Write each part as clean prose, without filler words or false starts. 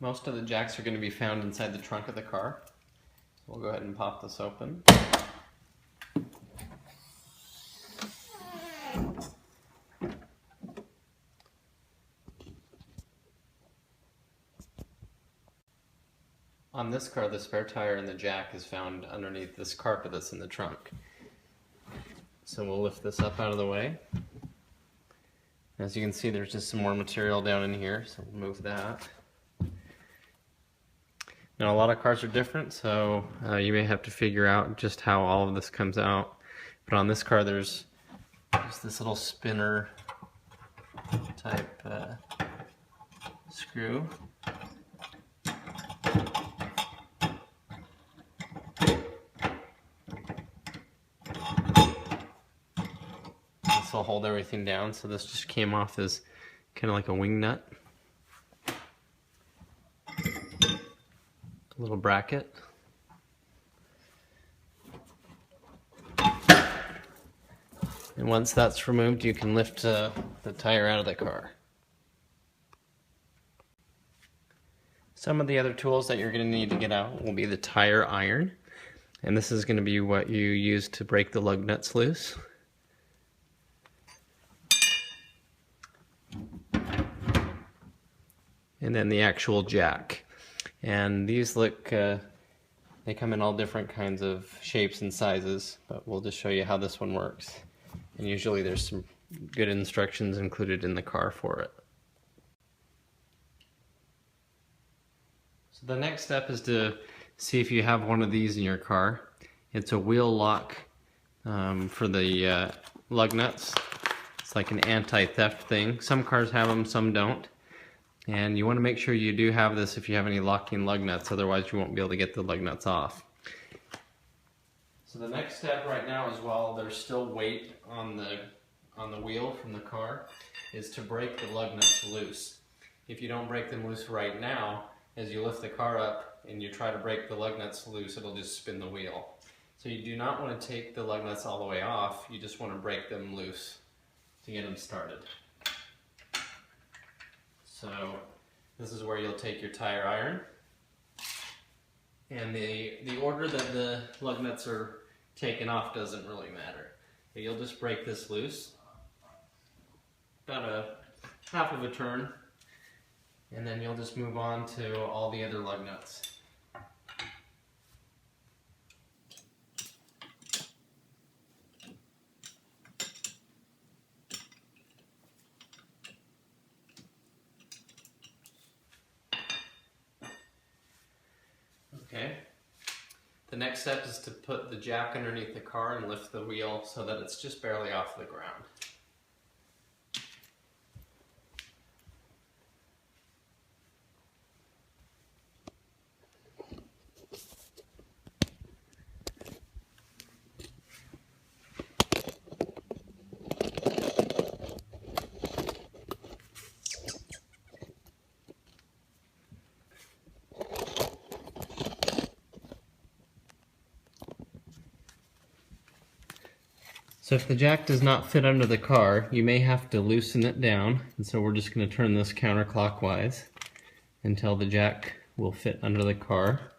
Most of the jacks are going to be found inside the trunk of the car. We'll go ahead and pop this open. On this car, the spare tire and the jack is found underneath this carpet that's in the trunk. So we'll lift this up out of the way. As you can see, there's just some more material down in here, so we'll move that. Now, a lot of cars are different, so you may have to figure out just how all of this comes out. But on this car, there's just this little spinner type screw. This will hold everything down, so this just came off as kind of like a wing nut. A little bracket. And once that's removed, you can lift the tire out of the car. Some of the other tools that you're going to need to get out will be the tire iron. And this is going to be what you use to break the lug nuts loose. And then the actual jack. And these look, they come in all different kinds of shapes and sizes, but we'll just show you how this one works. And usually there's some good instructions included in the car for it. So the next step is to see if you have one of these in your car. It's a wheel lock for the lug nuts. It's like an anti-theft thing. Some cars have them, some don't. And you want to make sure you do have this if you have any locking lug nuts, otherwise you won't be able to get the lug nuts off. So the next step right now, as well, there's still weight on the wheel from the car, is to break the lug nuts loose. If you don't break them loose right now, as you lift the car up and you try to break the lug nuts loose, it'll just spin the wheel. So you do not want to take the lug nuts all the way off, you just want to break them loose to get them started. So this is where you'll take your tire iron, and the order that the lug nuts are taken off doesn't really matter. But you'll just break this loose, about a half of a turn, and then you'll just move on to all the other lug nuts. Okay. The next step is to put the jack underneath the car and lift the wheel so that it's just barely off the ground. So if the jack does not fit under the car, you may have to loosen it down, and so we're just going to turn this counterclockwise until the jack will fit under the car.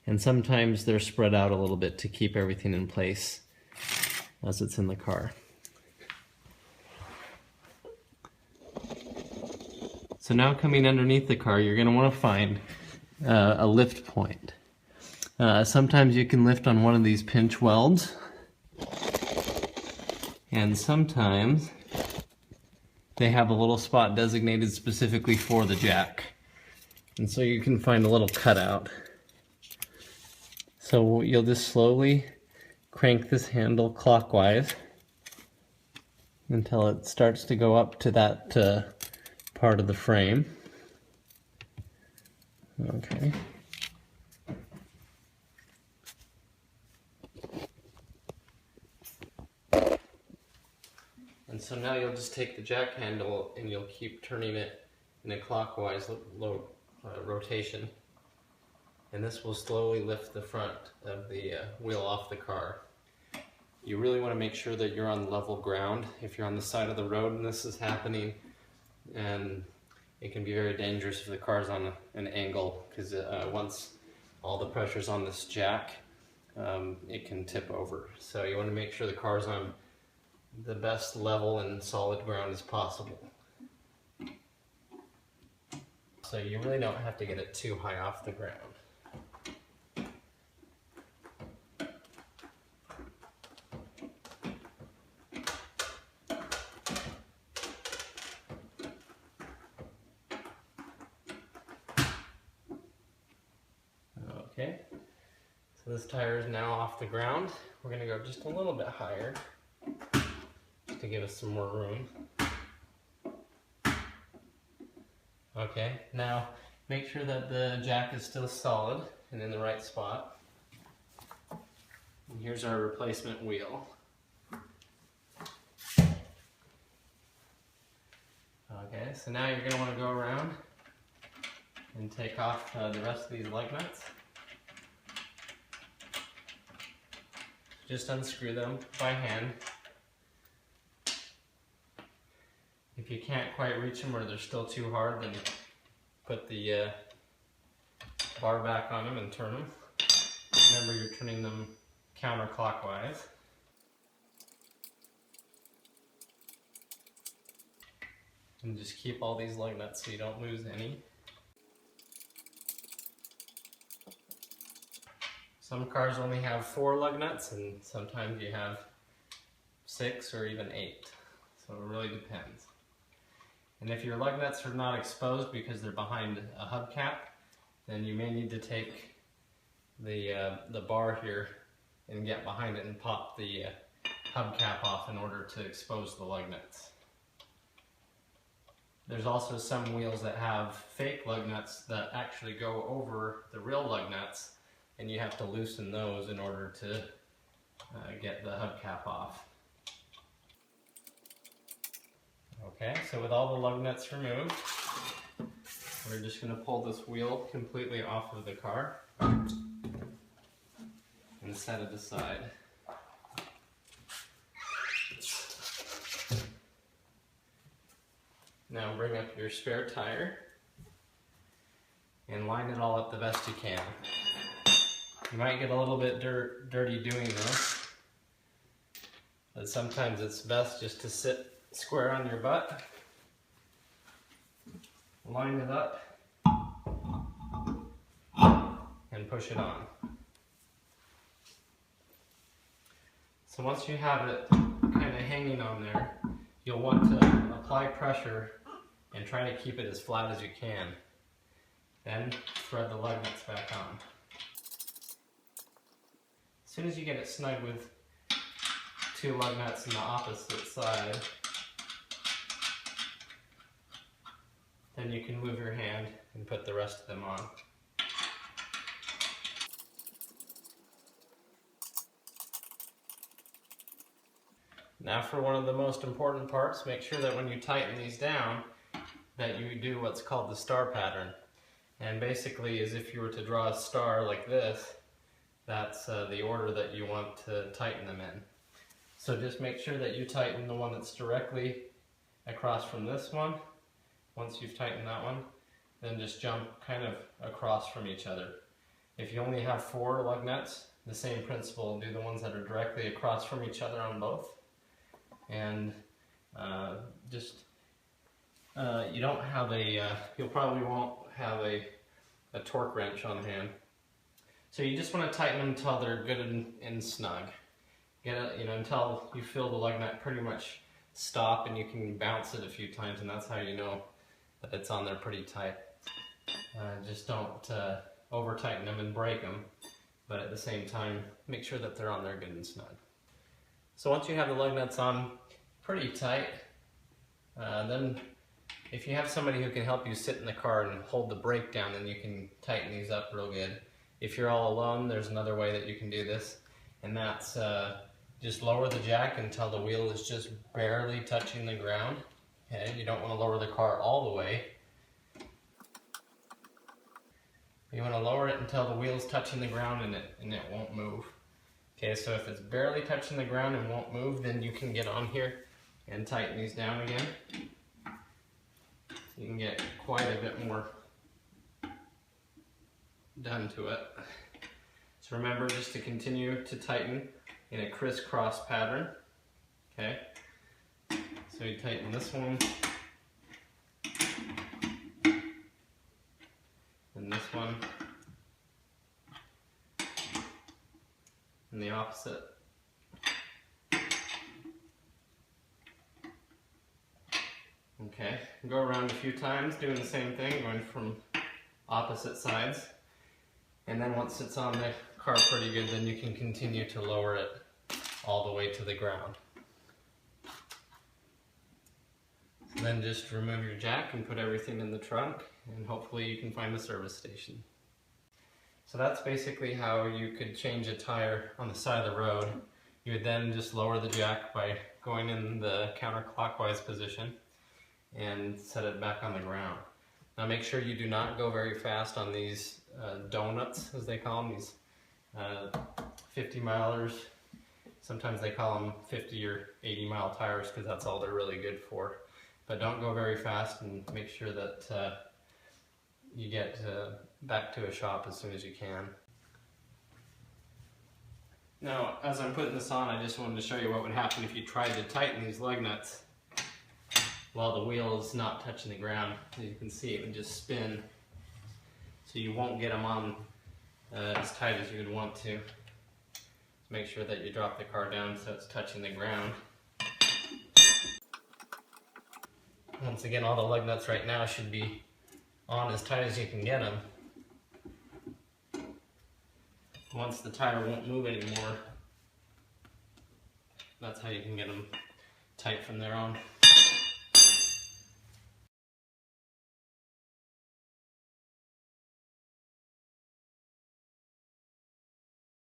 And sometimes they're spread out a little bit to keep everything in place as it's in the car. So now coming underneath the car, you're going to want to find a lift point. Sometimes you can lift on one of these pinch welds. And sometimes they have a little spot designated specifically for the jack. And so you can find a little cutout. So you'll just slowly crank this handle clockwise until it starts to go up to that part of the frame. Okay. And so now you'll just take the jack handle and you'll keep turning it in a clockwise rotation. And this will slowly lift the front of the wheel off the car. You really want to make sure that you're on level ground. If you're on the side of the road and this is happening, and it can be very dangerous if the car's on an angle, because once all the pressure's on this jack, it can tip over. So you want to make sure the car's on the best level and solid ground as possible. So you really don't have to get it too high off the ground. Okay, so this tire is now off the ground. We're going to go just a little bit higher just to give us some more room. Okay, now make sure that the jack is still solid and in the right spot. And here's our replacement wheel. Okay, so now you're going to want to go around and take off the rest of these lug nuts. Just unscrew them by hand. If you can't quite reach them or they're still too hard, then put the bar back on them and turn them. Remember, you're turning them counterclockwise. And just keep all these lug nuts so you don't lose any. Some cars only have 4 lug nuts, and sometimes you have 6 or even 8. So it really depends. And if your lug nuts are not exposed because they're behind a hubcap, then you may need to take the bar here and get behind it and pop the hubcap off in order to expose the lug nuts. There's also some wheels that have fake lug nuts that actually go over the real lug nuts, and you have to loosen those in order to get the hubcap off. Okay, so with all the lug nuts removed, we're just going to pull this wheel completely off of the car and set it aside. Now bring up your spare tire and line it all up the best you can. You might get a little bit dirty doing this, but sometimes it's best just to sit square on your butt, line it up, and push it on. So once you have it kind of hanging on there, you'll want to apply pressure and try to keep it as flat as you can. Then thread the lug nuts back on. As soon as you get it snug with 2 lug nuts on the opposite side, then you can move your hand and put the rest of them on. Now for one of the most important parts, make sure that when you tighten these down, that you do what's called the star pattern. And basically, as if you were to draw a star like this, that's the order that you want to tighten them in. So just make sure that you tighten the one that's directly across from this one. Once you've tightened that one, then just jump kind of across from each other. If you only have 4 lug nuts, the same principle, do the ones that are directly across from each other on both. And you don't have you'll probably won't have a torque wrench on hand. So you just want to tighten them until they're good and snug. Get it, until you feel the lug nut pretty much stop, and you can bounce it a few times, and that's how you know that it's on there pretty tight. Just don't over tighten them and break them, but at the same time make sure that they're on there good and snug. So once you have the lug nuts on pretty tight, then if you have somebody who can help you sit in the car and hold the brake down, then you can tighten these up real good. If you're all alone, there's another way that you can do this, and that's just lower the jack until the wheel is just barely touching the ground. Okay, you don't want to lower the car all the way. You want to lower it until the wheel's touching the ground and it won't move. Okay, so if it's barely touching the ground and won't move, then you can get on here and tighten these down again. So you can get quite a bit more done to it. So remember just to continue to tighten in a crisscross pattern. Okay, so you tighten this one and this one and the opposite. Okay, go around a few times doing the same thing, going from opposite sides. And then once it's on the car pretty good, then you can continue to lower it all the way to the ground. So then just remove your jack and put everything in the trunk, and hopefully you can find a service station. So that's basically how you could change a tire on the side of the road. You would then just lower the jack by going in the counterclockwise position and set it back on the ground. Now make sure you do not go very fast on these donuts, as they call them, these 50 milers. Sometimes they call them 50 or 80 mile tires because that's all they're really good for. But don't go very fast, and make sure that you get back to a shop as soon as you can. Now, as I'm putting this on, I just wanted to show you what would happen if you tried to tighten these lug nuts while the wheel is not touching the ground. As you can see, it would just spin. So you won't get them on as tight as you would want to. So make sure that you drop the car down so it's touching the ground. Once again, all the lug nuts right now should be on as tight as you can get them. Once the tire won't move anymore, that's how you can get them tight from there on.